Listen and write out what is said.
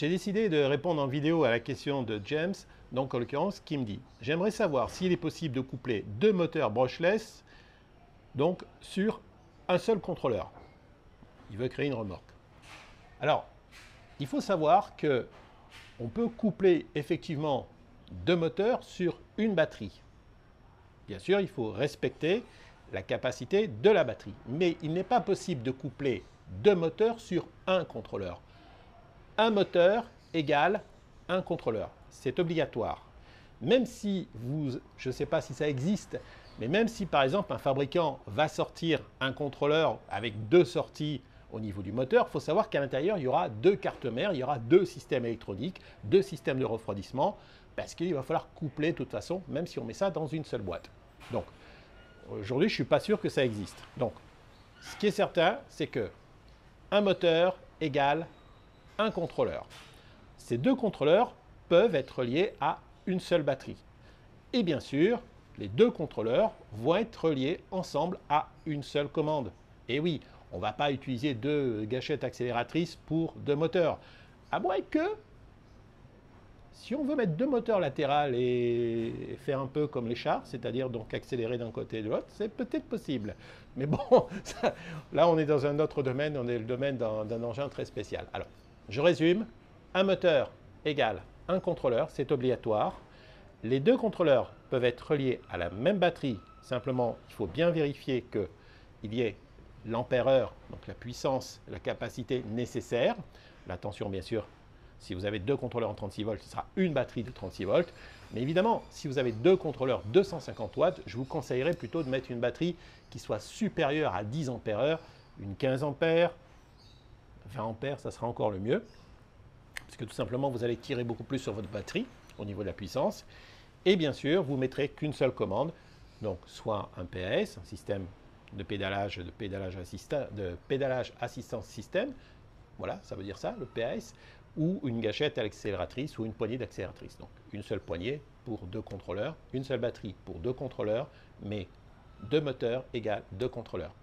J'ai décidé de répondre en vidéo à la question de James, donc en l'occurrence, qui me dit « J'aimerais savoir s'il est possible de coupler deux moteurs brushless donc sur un seul contrôleur. » Il veut créer une remorque. Alors, il faut savoir que on peut coupler effectivement deux moteurs sur une batterie. Bien sûr, il faut respecter la capacité de la batterie. Mais il n'est pas possible de coupler deux moteurs sur un contrôleur. Un moteur égale un contrôleur. C'est obligatoire. Même si je ne sais pas si ça existe, mais même si par exemple un fabricant va sortir un contrôleur avec deux sorties au niveau du moteur, il faut savoir qu'à l'intérieur, il y aura deux cartes mères, il y aura deux systèmes électroniques, deux systèmes de refroidissement, parce qu'il va falloir coupler de toute façon, même si on met ça dans une seule boîte. Donc, aujourd'hui, je ne suis pas sûr que ça existe. Donc, ce qui est certain, c'est que un moteur égale un contrôleur. Ces deux contrôleurs peuvent être reliés à une seule batterie. Et bien sûr, les deux contrôleurs vont être reliés ensemble à une seule commande. Et oui, on ne va pas utiliser deux gâchettes accélératrices pour deux moteurs. À moins que, si on veut mettre deux moteurs latérales et faire un peu comme les chars, c'est-à-dire donc accélérer d'un côté et de l'autre, c'est peut-être possible. Mais bon, là on est dans un autre domaine, on est le domaine d'un engin très spécial. Alors, je résume, un moteur égale un contrôleur, c'est obligatoire. Les deux contrôleurs peuvent être reliés à la même batterie, simplement il faut bien vérifier qu'il y ait l'ampère-heure, donc la puissance, la capacité nécessaire, la tension bien sûr. Si vous avez deux contrôleurs en 36 volts, ce sera une batterie de 36 volts. Mais évidemment, si vous avez deux contrôleurs 250 watts, je vous conseillerais plutôt de mettre une batterie qui soit supérieure à 10 ampères-heure, une 15 ampères, 20 ampères, ça sera encore le mieux. Parce que tout simplement, vous allez tirer beaucoup plus sur votre batterie au niveau de la puissance. Et bien sûr, vous ne mettrez qu'une seule commande, donc soit un PAS, un système de pédalage assistance système, voilà, ça veut dire ça, le PAS, ou une gâchette à l'accélératrice ou une poignée d'accélératrice. Donc une seule poignée pour deux contrôleurs, une seule batterie pour deux contrôleurs, mais deux moteurs égale deux contrôleurs.